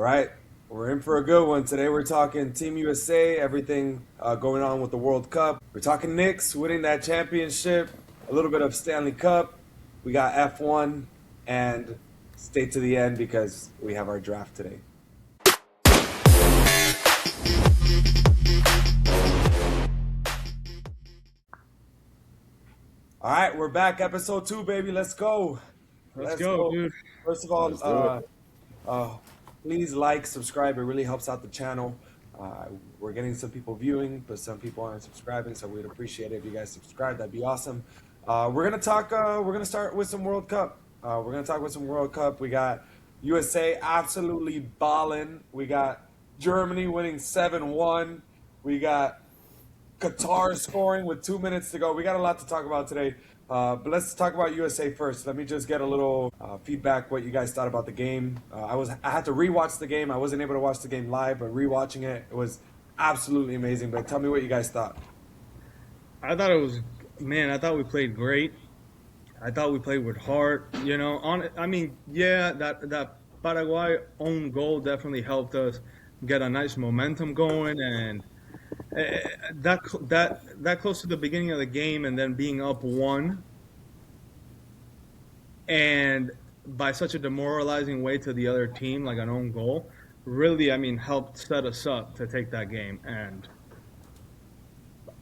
right, we're in for a good one today. We're talking Team USA, everything going on with the World Cup. We're talking Knicks winning that championship, a little bit of Stanley Cup. We got F1, and stay to the end because we have our draft today. All right, we're back, episode 2, baby. Let's go. Let's go, dude. First of Let's do all, it. please like, subscribe. It really helps out the channel. We're getting some people viewing, but some people aren't subscribing, so we'd appreciate it if you guys subscribe. That'd be awesome. We're gonna talk. We're gonna start with some World Cup. We're gonna talk with some World Cup. We got USA absolutely balling. We got Germany winning 7-1. We got Qatar scoring with 2 minutes to go. We got a lot to talk about today. But let's talk about USA first. Let me just get a little feedback, what you guys thought about the game. I had to rewatch the game. I wasn't able to watch the game live, but rewatching it, it was absolutely amazing. But tell me what you guys thought. I thought it was, man. I thought we played great. I thought we played with heart. That Paraguay own goal definitely helped us get a nice momentum going, and that close to the beginning of the game, and then being up one, and by such a demoralizing way to the other team, like an own goal, really, helped set us up to take that game. And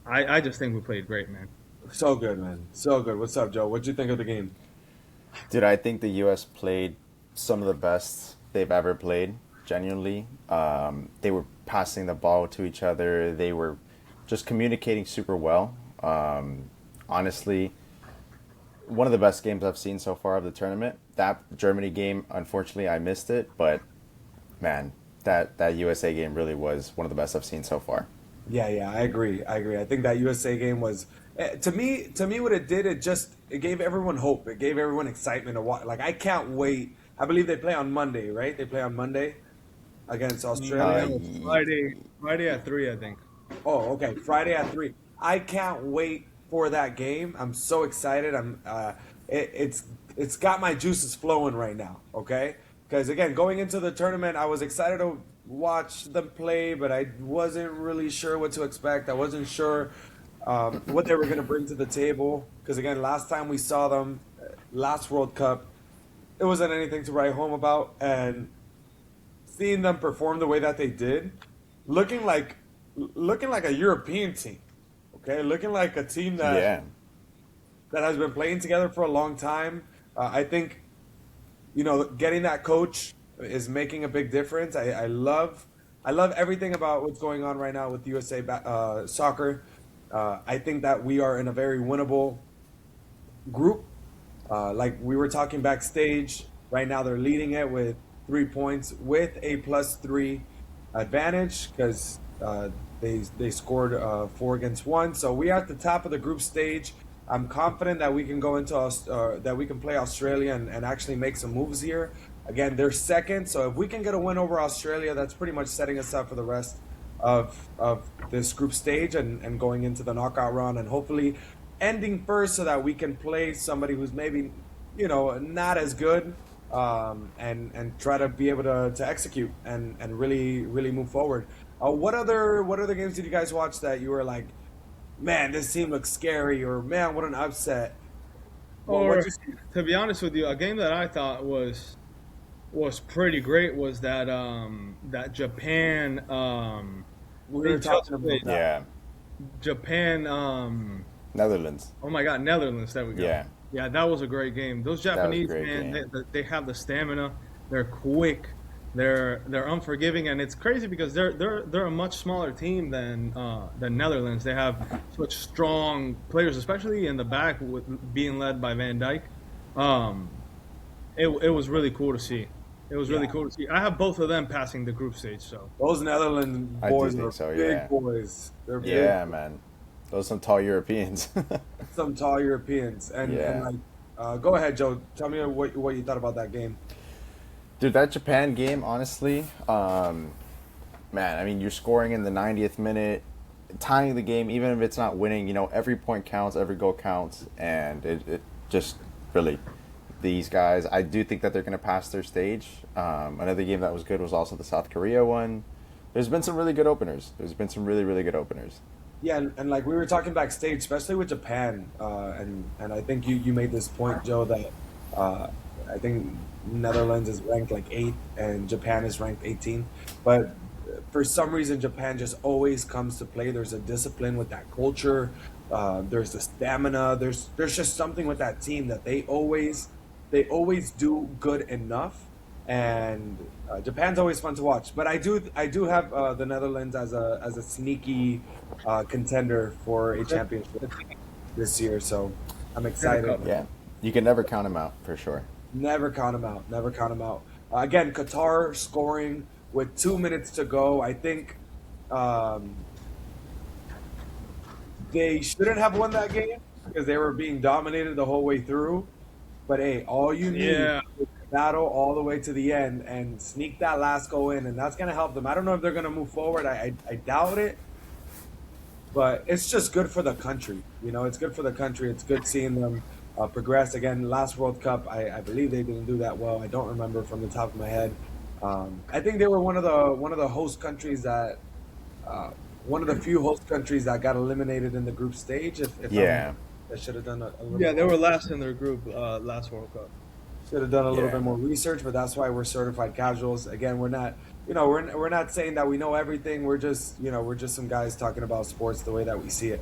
I just think we played great, man. So good, man. So good. What's up, Joe? What'd you think of the game? Dude, I think the U.S. played some of the best they've ever played, genuinely. They were passing the ball to each other. They were just communicating super well. Honestly, one of the best games I've seen so far of the tournament. That Germany game, unfortunately, I missed it. But, man, that USA game really was one of the best I've seen so far. Yeah, I agree. I think that USA game was to me what it did. It gave everyone hope. It gave everyone excitement to watch. Like I can't wait. I believe they play on Monday, right? They play on Monday against Australia. Friday at 3, I think. Oh, okay. Friday at 3. I can't wait for that game. I'm so excited. It's got my juices flowing right now. Okay, because again, going into the tournament, I was excited to watch them play, but I wasn't really sure what to expect. I wasn't sure what they were going to bring to the table. Because again, last time we saw them, last World Cup, it wasn't anything to write home about. And seeing them perform the way that they did, looking like a European team, okay, looking like a team that has been playing together for a long time. I think, getting that coach is making a big difference. I love everything about what's going on right now with USA soccer. I think that we are in a very winnable group. Like we were talking backstage, right now they're leading it with 3 points with a +3 advantage because they scored 4 against 1. So we are at the top of the group stage. I'm confident that we can go into that we can play Australia and actually make some moves here. Again, they're second, so if we can get a win over Australia, that's pretty much setting us up for the rest of this group stage and going into the knockout round and hopefully ending first so that we can play somebody who's maybe, not as good and try to be able to execute and really, really move forward. What other games did you guys watch that you were like, man, this team looks scary, or man, what an upset? Or to be honest with you, a game that I thought was pretty great was that Japan We were talking about that. Yeah. Japan Netherlands. oh my God, Netherlands, there we go. Yeah. That was a great game. Those was a Japanese, great man, game. they have the stamina. They're quick. They're unforgiving, and it's crazy because they're a much smaller team than Netherlands. They have such strong players, especially in the back, with being led by Van Dijk. It was really cool to see. It was really cool to see. I have both of them passing the group stage. So Those Netherlands I do boys think are so, big yeah. boys. They're big, Yeah, man. Those some tall Europeans. some tall Europeans. And Yeah. like, go ahead, Joe. Tell me what you thought about that game. Dude, that Japan game, honestly, man, you're scoring in the 90th minute, tying the game, even if it's not winning, every point counts, every goal counts, and it just really these guys. I do think that they're going to pass their stage. Another game that was good was also the South Korea one. There's been some really good openers. There's been some really, really good openers. Yeah, and like we were talking backstage, especially with Japan, and I think you made this point, Joe, that I think Netherlands is ranked like eighth and Japan is ranked 18th, but for some reason Japan just always comes to play. There's a discipline with that culture. There's the stamina. There's just something with that team that they always do good enough, and Japan's always fun to watch. But I do have the Netherlands as a sneaky contender for a championship this year. So I'm excited. Yeah, you can never count them out for sure. Never count them out. Never count them out. Again, Qatar scoring with 2 minutes to go. I think they shouldn't have won that game because they were being dominated the whole way through. But hey, all you need Yeah. is battle all the way to the end and sneak that last goal in, and that's gonna help them. I don't know if they're gonna move forward. I doubt it, but it's just good for the country. It's good for the country. It's good seeing them progress. Again, last World Cup, I believe they didn't do that well. I don't remember from the top of my head. I think they were one of the host countries that one of the few host countries that got eliminated in the group stage. If Yeah. I should have done a little. Yeah, they were last in their group last World Cup. Should have done a little Yeah. bit more research, but that's why we're certified casuals. Again, we're not saying that we know everything. We're just some guys talking about sports the way that we see it.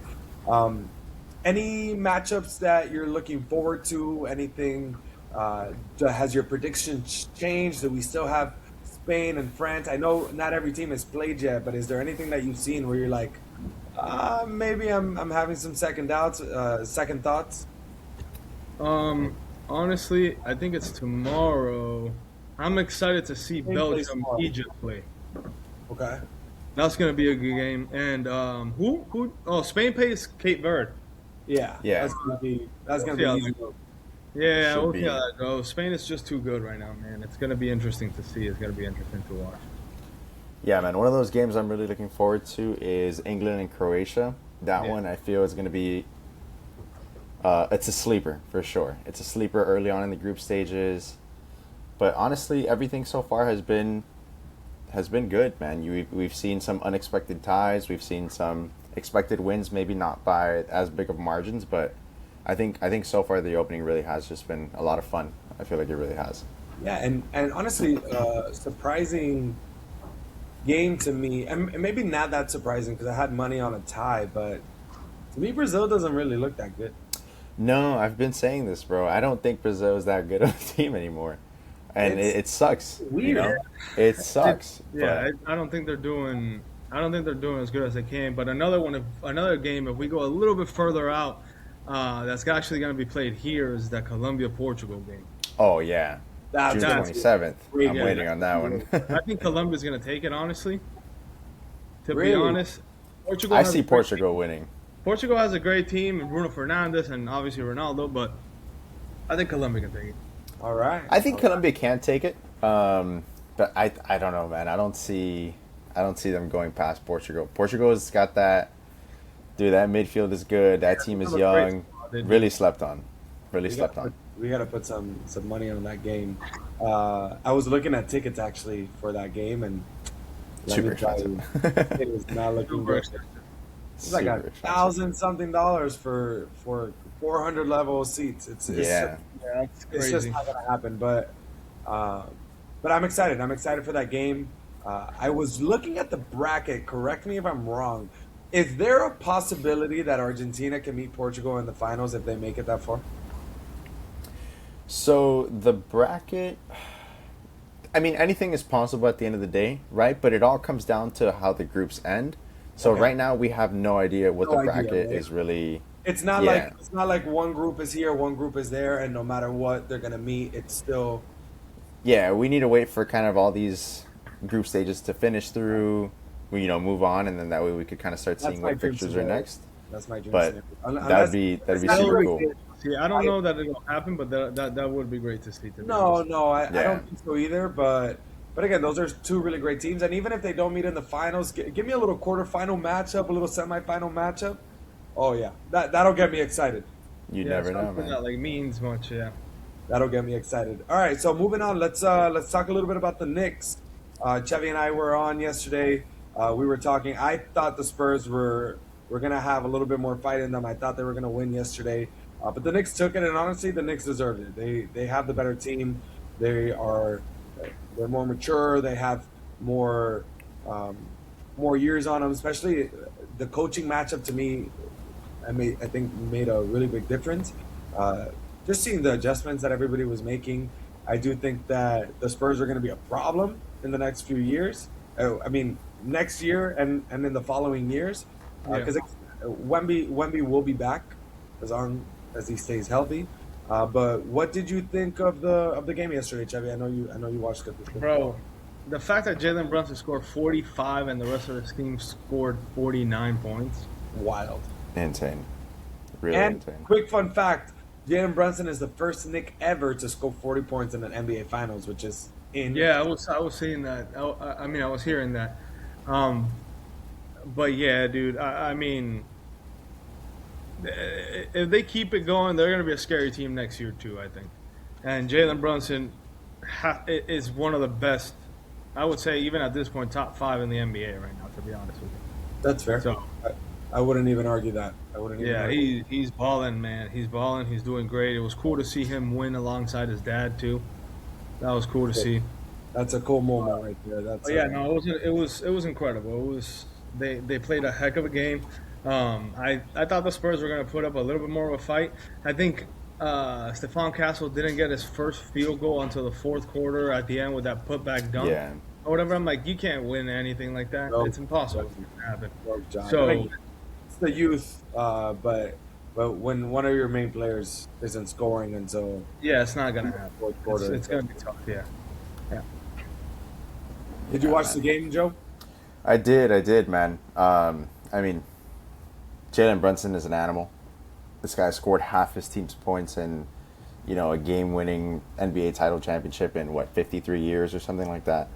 Any matchups that you're looking forward to? Anything? Has your prediction changed? Do we still have Spain and France? I know not every team has played yet, but is there anything that you've seen where you're like, maybe I'm having some second thoughts? Honestly, I think it's tomorrow. I'm excited to see Spain plays Belgium tomorrow. Egypt play. Okay. That's gonna be a good game. And who? Oh, Spain plays Cape Verde. Yeah. Yeah. That's gonna be Yeah. easy. Yeah, Should we'll be. see how that goes. Spain is just too good right now, man. It's gonna be interesting to see. It's gonna be interesting to watch. Yeah, man. One of those games I'm really looking forward to is England and Croatia. That Yeah. one I feel is going to be. It's a sleeper for sure. It's a sleeper early on in the group stages, but honestly, everything so far has been good, man. We've seen some unexpected ties. We've seen some expected wins, maybe not by as big of margins, but I think so far the opening really has just been a lot of fun. I feel like it really has. Yeah, and honestly, surprising game to me, and maybe not that surprising because I had money on a tie, but to me, Brazil doesn't really look that good. No, I've been saying this, bro. I don't think Brazil is that good of a team anymore, and It's it sucks. weird. It sucks. Yeah, I don't think they're doing. I don't think they're doing as good as they can. But another game, if we go a little bit further out, that's actually going to be played here is that Colombia-Portugal game. Oh yeah, That's June that's- 27th. Great I'm game. waiting on that one. I think Colombia's going to take it, honestly. To be Really? honest, Portugal. I has see a great Portugal team. winning. Portugal has a great team, and Bruno Fernandes, and obviously Ronaldo. But I think Colombia can take it. All right. I think All Colombia can take it, but I don't know, man. I don't see them going past Portugal. Portugal's got that. Dude, that midfield is good. That team is They have a great young. squad. They do. Really slept on. Really We slept gotta on. we got to put some money on that game. I was looking at tickets actually for that game, and let Super me tell you, expensive. it was not looking Super good. expensive. It's like Super expensive. $1,000-something for 400 level seats. It's Yeah. Yeah, that's it's just crazy. not gonna happen. But I'm excited. I'm excited for that game. I was looking at the bracket. Correct me if I'm wrong. Is there a possibility that Argentina can meet Portugal in the finals if they make it that far? So the bracket, I mean, anything is possible at the end of the day, right? But it all comes down to how the groups end. So Okay. right now we have no idea what No the idea, bracket right? is really. It's not Yeah. like one group is here, one group is there, and no matter what they're gonna meet, it's still Yeah, we need to wait for kind of all these group stages to finish through. We move on, and then that way we could kind of start That's seeing my what dream fixtures are scenario. next. that's my dream But scenario. Unless- that'd be unless super it's- cool. See, I don't know that it'll happen, but that would be great to see. To be No, honest. no, I Yeah. don't think so either. But again, those are two really great teams, and even if they don't meet in the finals, give me a little quarterfinal matchup, a little semifinal matchup. Oh yeah, that'll get me excited. You Yeah, never know, something man. That like means much, yeah. That'll get me excited. All right, so moving on. Let's talk a little bit about the Knicks. Chevy and I were on yesterday. We were talking. I thought the Spurs were gonna have a little bit more fight in them. I thought they were gonna win yesterday, but the Knicks took it, and honestly, the Knicks deserved it. They have the better team. They are they're more mature. They have more um, more years on them. Especially the coaching matchup to me, I think made a really big difference. Uh, just seeing the adjustments that everybody was making, I do think that the Spurs are going to be a problem in the next few years. I mean, next year and in the following years, Yeah. because Wemby will be back as long as he stays healthy. But what did you think of the game yesterday, Chevy? I know you watched it. Bro, the fact that Jalen Brunson scored 45 and the rest of his team scored 49 points. Wild. Insane. Really And insane. quick fun fact: Jalen Brunson is the first Nick ever to score 40 points in an NBA Finals, which is in. Yeah, I was seeing that. I mean, I was hearing that. Um, but yeah, dude, I mean, if they keep it going, they're going to be a scary team next year too, I think. And Jalen Brunson is one of the best, I would say, even at this point, top 5 in the NBA right now, to be honest with you. That's fair. So I wouldn't even argue that. I wouldn't. Even yeah, argue. he's balling, man. He's balling. He's doing great. It was cool to see him win alongside his dad too. That was cool to see. That's a cool moment right there. That's But yeah, no, it was incredible. It was they played a heck of a game. I thought the Spurs were going to put up a little bit more of a fight. I think Stephon Castle didn't get his first field goal until the fourth quarter at the end with that putback dunk Yeah. or whatever. I'm like, you can't win anything like that. Nope. It's impossible to happen. Work, John. So I mean, it's the youth, but when one of your main players isn't scoring until yeah, it's not going to happen. fourth It's, quarter, it's going to be tough. Yeah. Yeah. did you watch the game, Joe? I did, man. I mean, Jalen Brunson is an animal. This guy scored half his team's points in, a game-winning NBA title championship in 53 years or something like that.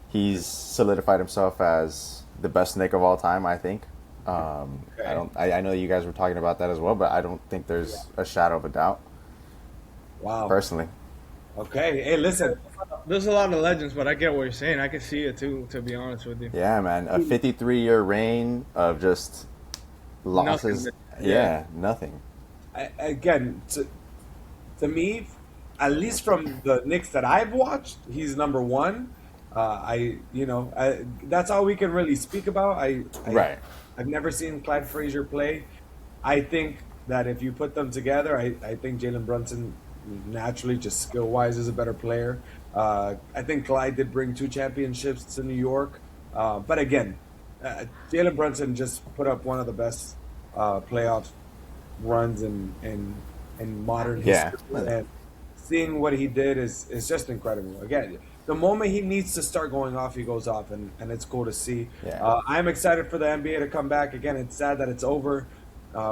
He's solidified himself as the best Knick of all time, I think. I know you guys were talking about that as well, but I don't think there's a shadow of a doubt, Wow. personally. Okay. Hey, listen. There's a lot of legends, but I get what you're saying. I can see it too, to be honest with you. Yeah, man. A 53-year reign of just losses. Nothing. Yeah, nothing. Again, to me, at least from the Knicks that I've watched, he's number one. That's all we can really speak about. Right. I've never seen Clyde Frazier play. I think that if you put them together, I think Jalen Brunson naturally, just skill wise, is a better player. I think Clyde did bring 2 championships to New York, but again, Jalen Brunson just put up one of the best playoff runs in modern Yeah. history. And seeing what he did is just incredible. Again, the moment he needs to start going off, he goes off, and it's cool to see. Yeah. I'm excited for the NBA to come back. Again, it's sad that it's over.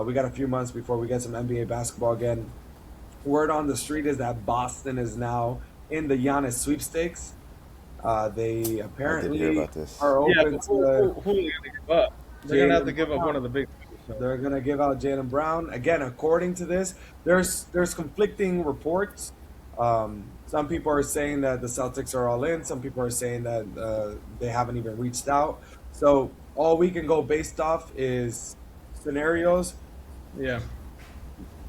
We got a few months before we get some NBA basketball again. Word on the street is that Boston is now in the Giannis sweepstakes. They apparently hear about this. are Yeah, open but to who are they going to give up? They're going to have to give up one of the big. So. they're going to give out Jaylen Brown. Again, according to this, there's conflicting reports. Some people are saying that the Celtics are all in. Some people are saying that they haven't even reached out. So all we can go based off is scenarios. Yeah.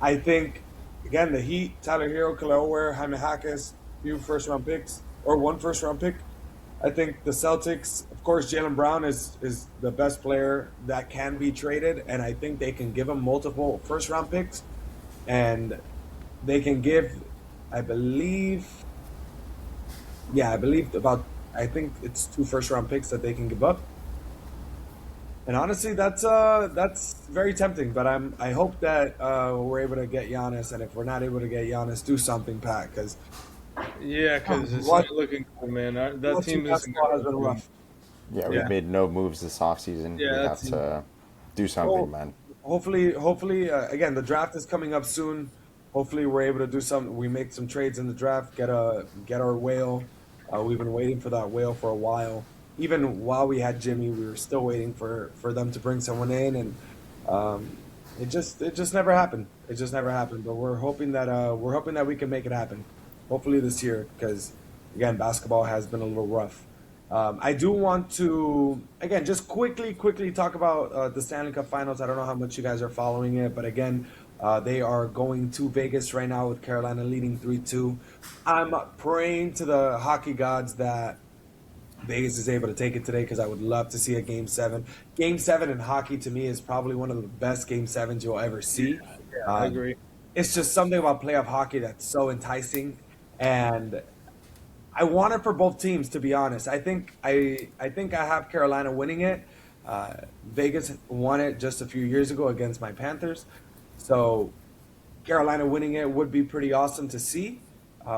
I think, again, the Heat, Tyler Hero, Khalil Ware, Jaime Hackes, few first-round picks, or 1 first-round pick. I think the Celtics, of course, Jaylen Brown is the best player that can be traded, and I think they can give him multiple first-round picks, and they can give, I think it's 2 first-round picks that they can give up. And honestly, that's very tempting. But I hope that we're able to get Giannis, and if we're not able to get Giannis, do something, Pat, because Yeah, because it's What- not looking good, man. That team watching is basketball has been rough. Yeah, we've Yeah. made no moves this offseason. Yeah, we have that's- to do something, Oh. man. Hopefully, again, the draft is coming up soon. Hopefully, we're able to do something. We make some trades in the draft, get our whale. We've been waiting for that whale for a while. Even while we had Jimmy, we were still waiting for them to bring someone in, and it just never happened. It just never happened. But we're hoping that we can make it happen. Hopefully this year, because again, basketball has been a little rough. I do want to again just quickly talk about the Stanley Cup Finals. I don't know how much you guys are following it, but again, they are going to Vegas right now with Carolina leading 3-2. I'm praying to the hockey gods that Vegas is able to take it today because I would love to see a game seven. Game seven in hockey to me is probably one of the best game sevens you'll ever see. Yeah, I Uh, agree. it's just something about playoff hockey that's so enticing, and I want it for both teams. To be honest, I think I have Carolina winning it. Vegas won it just a few years ago against my Panthers, so Carolina winning it would be pretty awesome to see.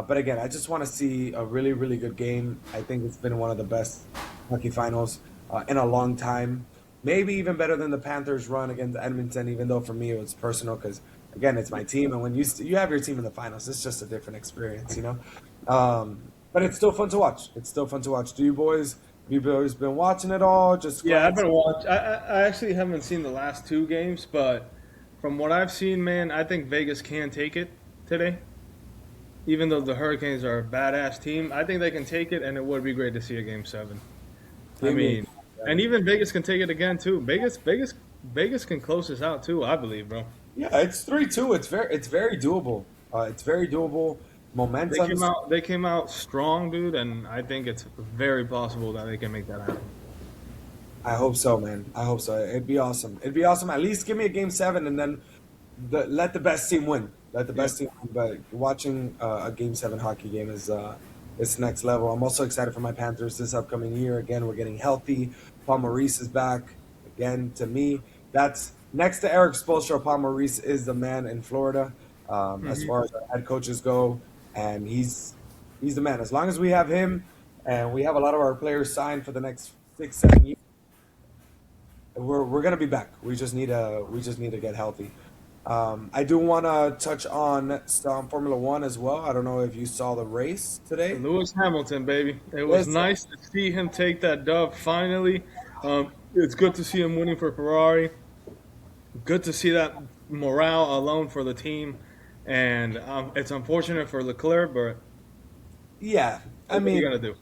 But again, I just want to see a really, really good game. I think it's been one of the best hockey finals in a long time. Maybe even better than the Panthers' run against Edmonton, even though for me it was personal because, again, it's my team. And when you have your team in the finals, it's just a different experience, you know? But it's still fun to watch. It's still fun to watch. Have you boys been watching it all? Just Yeah, I've glad. been watching. I actually haven't seen the last two games, but from what I've seen, man, I think Vegas can take it today. Even though the Hurricanes are a badass team, I think they can take it, and it would be great to see a game seven. I Give me- mean, and even Vegas can take it again too. Vegas can close this out too. I believe, bro. Yeah, it's 3-2. It's very doable. It's very doable. They Momentum. came out. They came out strong, dude, and I think it's very possible that they can make that happen. I hope so, man. I hope so. It'd be awesome. It'd be awesome. At least give me a game seven, and then let the best team win. Let the best team win. But watching a game seven hockey game is it's next level. I'm also excited for my Panthers this upcoming year. Again, we're getting healthy. Paul Maurice is back. Again, to me, that's next to Eric Spoelstra. Paul Maurice is the man in Florida as far as our head coaches go, and he's the man. As long as we have him, and we have a lot of our players signed for the next 6, 7 years. We're gonna be back. We just need to get healthy. I do want to touch on some Formula One as well. I don't know if you saw the race today. Lewis Hamilton, baby. It was Listen, nice to see him take that dub finally. It's good to see him winning for Ferrari. Good to see that morale alone for the team. And it's unfortunate for Leclerc, but yeah, I what are you mean, gonna do?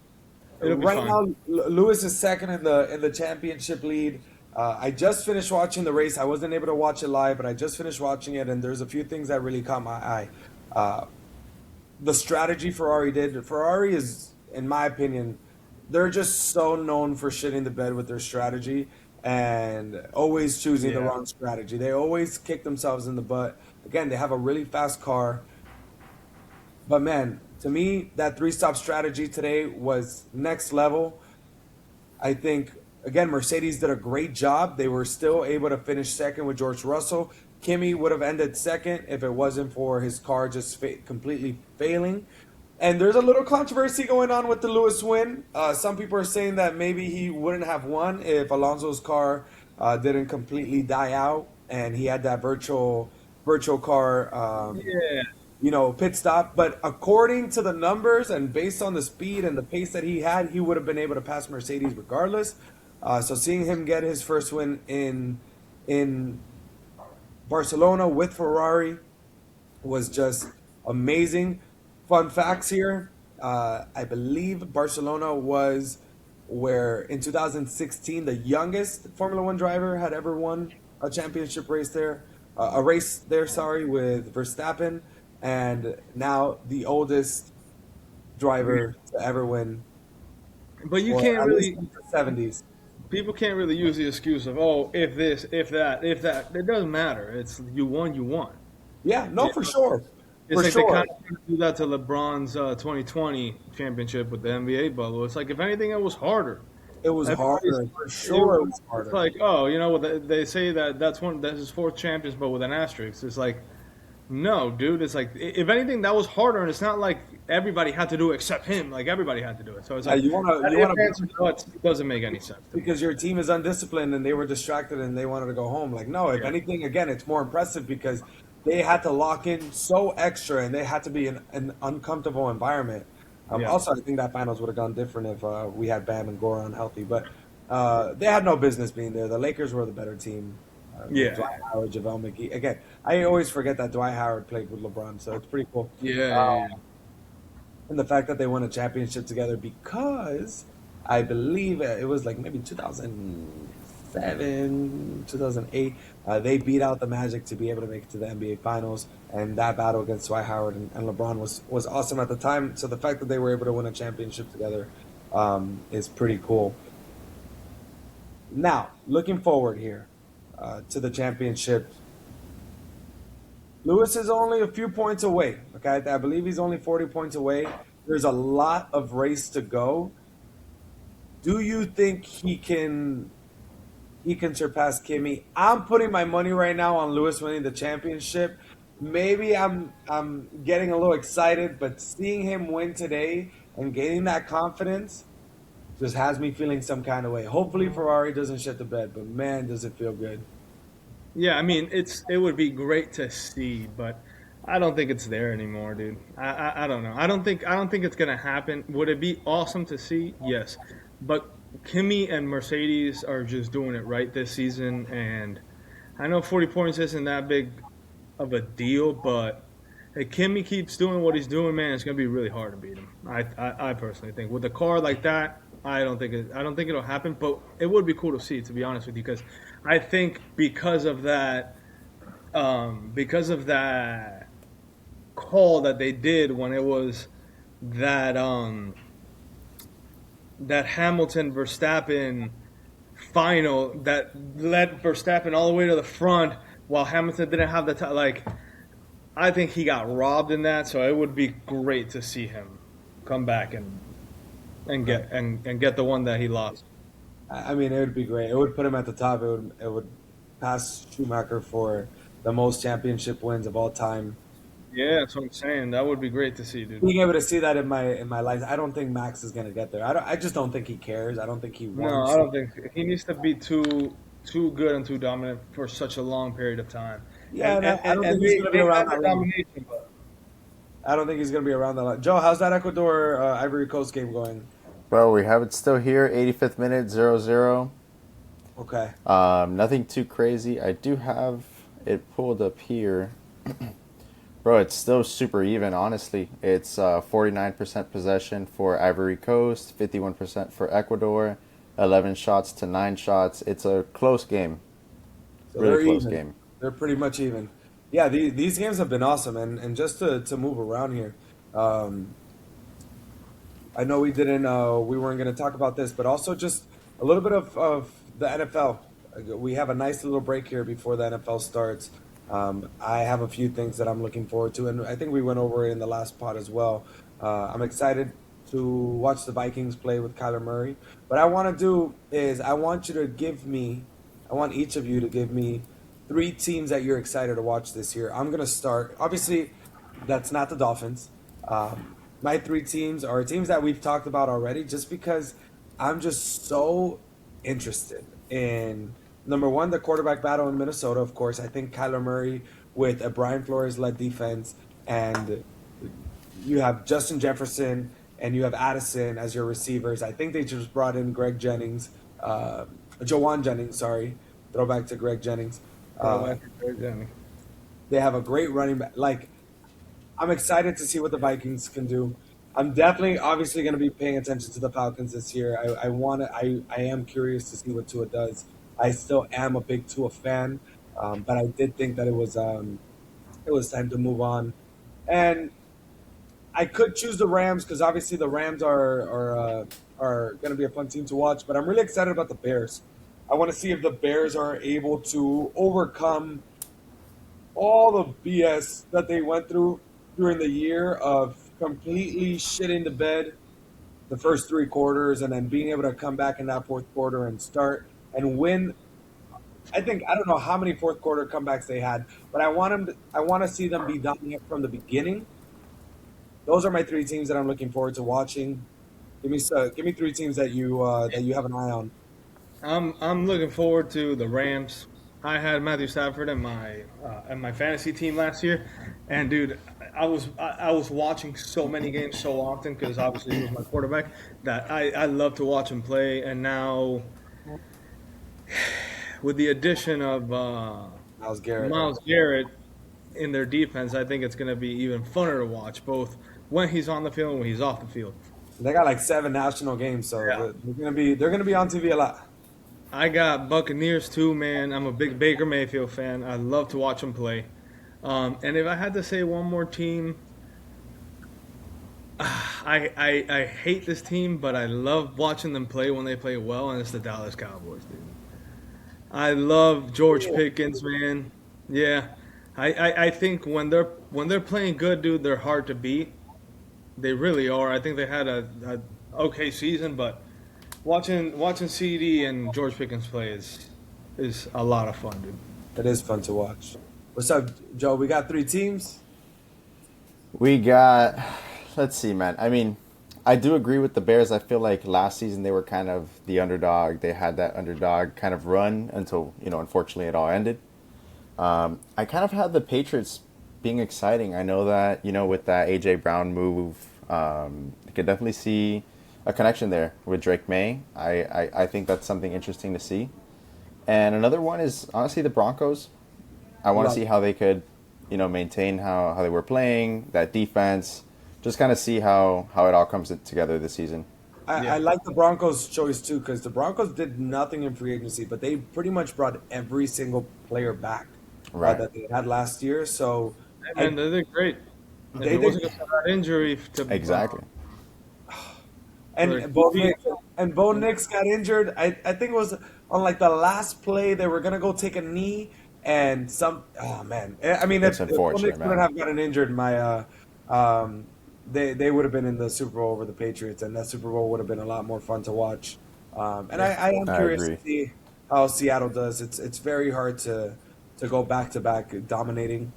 It'll be right fine. now Lewis is second in the championship lead. I just finished watching the race. I wasn't able to watch it live, but I just finished watching it, and there's a few things that really caught my eye. Uh, the strategy Ferrari did. Ferrari is, in my opinion, they're just so known for shitting the bed with their strategy and always choosing the Yeah. wrong strategy. They always kick themselves in the butt. Again, they have a really fast car, but man, to me, that three-stop strategy today was next level. I think again Mercedes did a great job. They were still able to finish second with George Russell. Kimi would have ended second if it wasn't for his car just completely failing. And there's a little controversy going on with the Lewis win. Some people are saying that maybe he wouldn't have won if Alonso's car didn't completely die out and he had that virtual car Yeah. pit stop. But according to the numbers and based on the speed and the pace that he had, he would have been able to pass Mercedes regardless. So seeing him get his first win in Barcelona with Ferrari was just amazing. Fun facts here. I believe Barcelona was where in 2016 the youngest Formula One driver had ever won a championship race there, a race there, sorry, with Verstappen, and now the oldest driver to ever win, But you or can't at least really, in the 70s. people can't really use the excuse of, oh, if this, if that, if that. It doesn't matter. It's you won, you won. Yeah, no, for sure, It's for like they sure. kind of do that to LeBron's 2020 championship with the NBA bubble. It's like, if anything, it was harder. It was Everybody's, harder, for sure. It was it's harder. like, oh, they say that's his fourth champions, but with an asterisk. It's like, no, dude. It's like, if anything, that was harder, and it's not like everybody had to do it except him. Like everybody had to do it. So it's Yeah, like, you wanna that you wanna if answer but it doesn't make any sense to me. because your team is undisciplined and they were distracted and they wanted to go home. Like, no, if Yeah. anything, again, it's more impressive because they had to lock in so extra and they had to be in an uncomfortable environment. Yeah. Also, I think that finals would have gone different if we had Bam and Goran healthy, but they had no business being there. The Lakers were the better team. With Yeah, Dwight Howard, JaVale McGee. Again, I always forget that Dwight Howard played with LeBron, so it's pretty cool. yeah, yeah, yeah. And the fact that they won a championship together because I believe it was like maybe 2007, 2008. They beat out the Magic to be able to make it to the NBA Finals, and that battle against Dwight Howard and LeBron was awesome at the time. So the fact that they were able to win a championship together is pretty cool. Now, looking forward here to the championship, Lewis is only a few points away. Okay, I believe he's only 40 points away. There's a lot of race to go. Do you think he can surpass Kimmy? I'm putting my money right now on Lewis winning the championship. Maybe I'm getting a little excited, but seeing him win today and gaining that confidence just has me feeling some kind of way. Hopefully Ferrari doesn't shit the bed, but man, does it feel good. Yeah, I mean, it would be great to see, but I don't think it's there anymore, dude. I don't know. I don't think it's gonna happen. Would it be awesome to see? Yes, but Kimi and Mercedes are just doing it right this season, and I know 40 points isn't that big of a deal, but if Kimi keeps doing what he's doing, man, it's gonna be really hard to beat him. I personally think with a car like that, I don't think it'll happen, but it would be cool to see, to be honest with you, because I think because of that call that they did when it was that that Hamilton Verstappen final that led Verstappen all the way to the front while Hamilton didn't have the time. Like, I think he got robbed in that, so it would be great to see him come back and get the one that he lost. I mean, it would be great. It would put him at the top. It would pass Schumacher for the most championship wins of all time. Yeah, that's what I'm saying. That would be great to see, dude. Being able to see that in my life, I don't think Max is gonna get there. I just don't think he cares. I don't think he No, wants. I don't think he needs to be too good and too dominant for such a long period of time. Yeah, And and and, I and, don't think and he's they, gonna be they around had that the long. domination, but I don't think he's gonna be around that long. Joe, how's that Ecuador Ivory Coast game going? Bro, we have it still here, 85th minute, 0-0. Okay. Nothing too crazy. I do have it pulled up here. Bro, it's still super even, honestly. It's 49% possession for Ivory Coast, 51% for Ecuador, 11 shots to 9 shots. It's a close game. So they're Really close even. game. They're pretty much even. Yeah, these games have been awesome, and just to move around here, um, I know we weren't going to talk about this, but also just a little bit of the NFL. We have a nice little break here before the NFL starts. I have a few things that I'm looking forward to, and I think we went over it in the last pod as well. I'm excited to watch the Vikings play with Kyler Murray. What I want to do is I want each of you to give me three teams that you're excited to watch this year. I'm going to start. Obviously, that's not the Dolphins. My three teams are teams that we've talked about already, just because I'm just so interested in number one, the quarterback battle in Minnesota. Of course, I think Kyler Murray with a Brian Flores led defense, and you have Justin Jefferson and you have Addison as your receivers. I think they just brought in Greg Jennings, Jawan Jennings. Sorry, throwback to Greg Jennings. Uh, they have a great running back. Like, I'm excited to see what the Vikings can do. I'm definitely, obviously, going to be paying attention to the Falcons this year. I want to. I am curious to see what Tua does. I still am a big Tua fan, but I did think that it was time to move on. And I could choose the Rams because obviously the Rams are going to be a fun team to watch. But I'm really excited about the Bears. I want to see if the Bears are able to overcome all the BS that they went through during the year of completely shitting the bed the first three quarters and then being able to come back in that fourth quarter and start and win. I don't know how many fourth quarter comebacks they had, but I want to see them be dominant from the beginning. Those are my three teams that I'm looking forward to watching. Give me three teams that you have an eye on. I'm looking forward to the Rams. I had Matthew Stafford in my fantasy team last year, and dude, I was watching so many games so often because obviously he was my quarterback that I love to watch him play. And now with the addition of Miles Garrett. Miles Garrett in their defense, I think it's going to be even funner to watch, both when he's on the field and when he's off the field. They got like 7 national games, so Yeah. they're gonna be on TV a lot. I got Buccaneers too, man. I'm a big Baker Mayfield fan. I love to watch him play. And if I had to say one more team, I hate this team, but I love watching them play when they play well, and it's the Dallas Cowboys, dude. I love George Pickens, man. Yeah, I think when they're playing good, dude, they're hard to beat. They really are. I think they had a okay season, but watching CD and George Pickens play is a lot of fun, dude. It is fun to watch. What's up, Joe? We got 3 teams. We got, let's see, man. I mean, I do agree with the Bears. I feel like last season they were kind of the underdog. They had that underdog kind of run until, unfortunately it all ended. I kind of had the Patriots being exciting. I know that, with that A.J. Brown move, you could definitely see a connection there with Drake May. I think that's something interesting to see. And another one is, honestly, the Broncos. I want to see how they could, maintain how they were playing, that defense. Just kind of see how it all comes together this season. I like the Broncos' choice too because the Broncos did nothing in free agency, but they pretty much brought every single player back Right. that they had last year. So And they did great. If They it wasn't did- for that injury to Exactly. and Right. Bo Nix got injured. I think it was on like the last play they were gonna go take a knee and oh man. I mean That's if Bo unfortunate, Nix man. wouldn't have gotten injured, they would have been in the Super Bowl over the Patriots, and that Super Bowl would have been a lot more fun to watch. And I am I curious agree. to see how Seattle does. It's very hard to go back to back dominating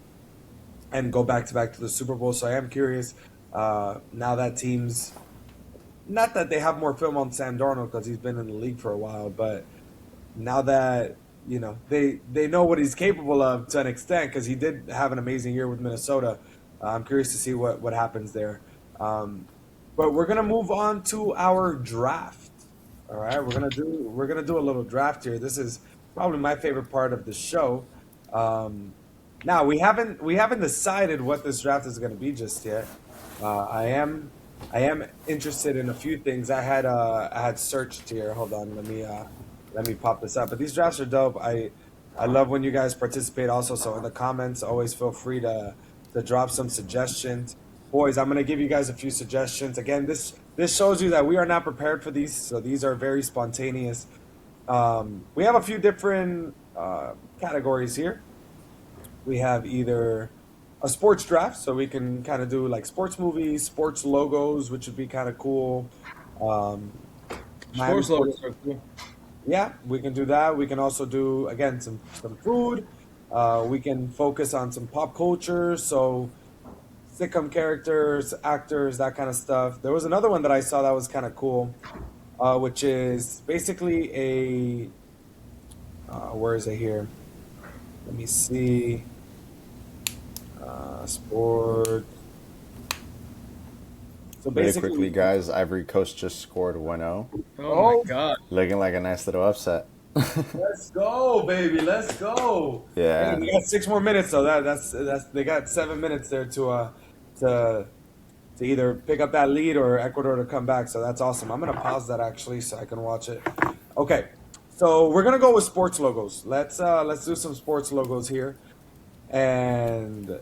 and go back to the Super Bowl. So I am curious now that teams, not that they have more film on Sam Darnold because he's been in the league for a while, but now that they know what he's capable of to an extent because he did have an amazing year with Minnesota. I'm curious to see what happens there. But we're gonna move on to our draft. All right, we're gonna do a little draft here. This is probably my favorite part of the show. Now we haven't decided what this draft is going to be just yet. I am interested in a few things. I had searched here. Hold on, let me pop this up. But these drafts are dope. I love when you guys participate also. So in the comments, always feel free to drop some suggestions. Boys, I'm going to give you guys a few suggestions. Again, this shows you that we are not prepared for these. So these are very spontaneous. We have a few different categories here. We have either a sports draft, so we can kind of do like sports movies, sports logos, which would be kind of cool. Sports logos are cool. Yeah, we can do that. We can also do, again, some food. We can focus on some pop culture, so sitcom characters, actors, that kind of stuff. There was another one that I saw that was kind of cool, which is basically where is it here? Let me see. Sport. So Really basically, quickly, guys, Ivory Coast just scored 1-0. Oh my god. Looking like a nice little upset. let's go, baby. Let's go. Yeah. Hey, we got 6 more minutes, though. That's they got 7 minutes there to either pick up that lead or Ecuador to come back. So that's awesome. I'm gonna pause that actually so I can watch it. Okay, so we're gonna go with sports logos. Let's do some sports logos here, and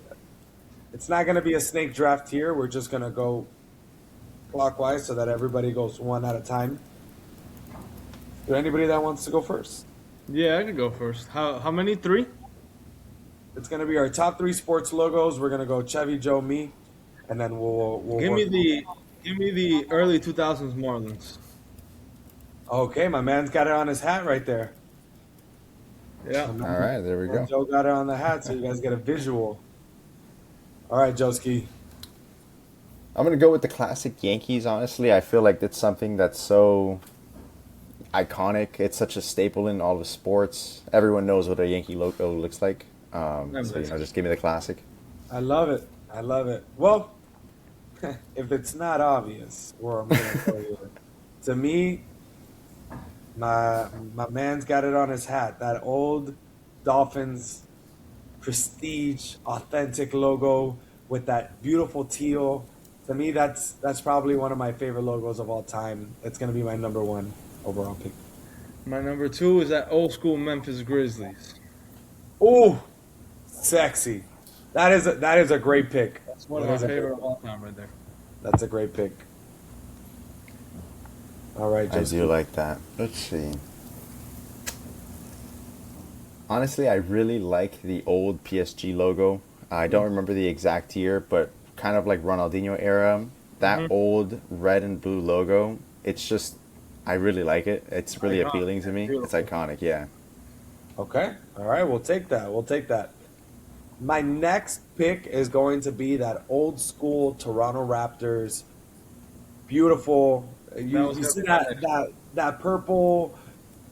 it's not gonna be a snake draft here. We're just gonna go clockwise so that everybody goes one at a time. Is there anybody that wants to go first? Yeah, I could go first. How many? 3? It's gonna be our top 3 sports logos. We're gonna go Chevy, Joe, me, and then we'll Give work- me the early 2000s Marlins. Okay, my man's got it on his hat right there. Yeah. All right, there we go. Joe got it on the hat, so you guys get a visual. All right, Joeski. I'm going to go with the classic Yankees, honestly. I feel like it's something that's so iconic. It's such a staple in all of sports. Everyone knows what a Yankee logo looks like. Just give me the classic. I love it. I love it. Well, if it's not obvious, or I'm gonna tell you, to me, My man's got it on his hat. That old Dolphins prestige, authentic logo with that beautiful teal. To me, that's probably one of my favorite logos of all time. It's gonna be my number one overall pick. My number two is that old school Memphis Grizzlies. Ooh, sexy. That is a great pick. That's one of That my is a great, favorite of all time right there. that's a great pick. All right, I just do like that. Let's see. Honestly, I really like the old PSG logo. I don't remember the exact year, but kind of like Ronaldinho era. That Mm-hmm. old red and blue logo, it's just, I really like it. It's really Iconic. appealing to me. It's Beautiful. iconic, yeah. okay. All right, we'll take that. We'll take that. My next pick is going to be that old school Toronto Raptors. Beautiful. That You was you gonna see be my that next. that purple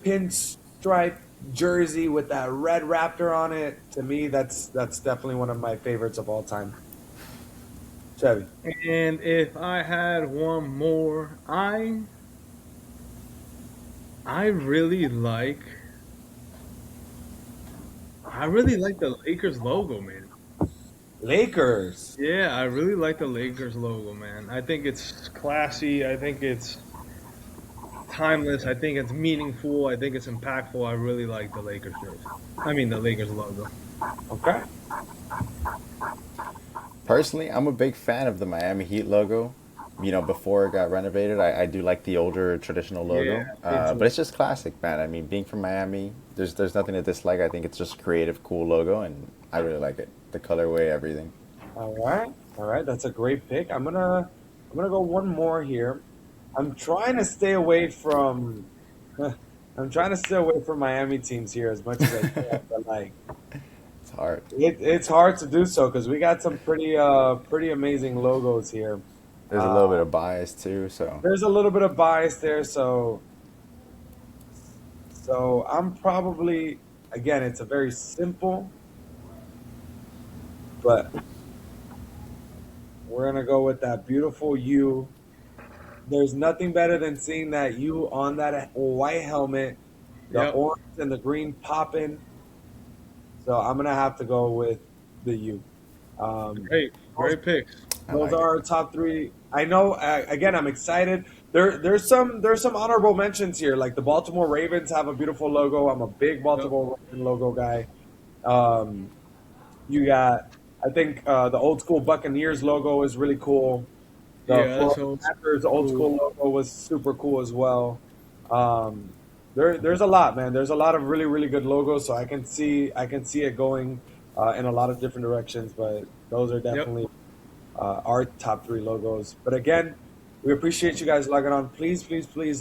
pinstripe jersey with that red raptor on it. To me, that's definitely one of my favorites of all time. Chevy. And if I had one more, I really like I really like the Lakers logo, man. Lakers. Yeah, I really like the Lakers logo, man. I think it's classy. I think it's timeless. I think it's meaningful. I think it's impactful. I really like the Lakers jersey. I mean, the Lakers logo. Okay. Personally, I'm a big fan of the Miami Heat logo. You know, before it got renovated, I do like the older traditional logo. Yeah, me But too. it's just classic, man. I mean, being from Miami, there's nothing to dislike. I think it's just creative, cool logo, and I really like it. The colorway, everything. All right. All right. That's a great pick. I'm gonna go one more here. I'm trying to stay away from I'm trying to stay away from Miami teams here as much as I can, but like It's hard. it's hard to do so because we got some pretty amazing logos here. There's a little bit Uh, of bias too, so there's a little bit of bias there, so I'm probably again it's a very simple, but we're gonna go with that beautiful U. There's nothing better than seeing that U on that white helmet, the Yep. orange and the green popping. So I'm gonna have to go with the U. Um, Great. those, Great picks. I those like are it. our top three. I know. Again, I'm excited. There's some honorable mentions here. Like the Baltimore Ravens have a beautiful logo. I'm a big Yep. Baltimore Raven logo guy. Um, you got. I think the old school Buccaneers logo is really cool. The Yeah, that's Florida old Panthers old school. school logo was super cool as well. Um, there's a lot, man. There's a lot of really good logos, so I can see it going in a lot of different directions. But those are Yep. definitely our top three logos. But again, we appreciate you guys logging on. Please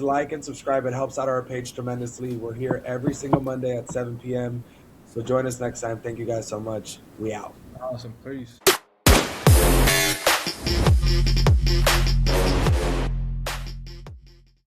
like and subscribe. It helps out our page tremendously. We're here every single Monday at 7 p.m. So join us next time. Thank you guys so much. We out. Awesome. Peace.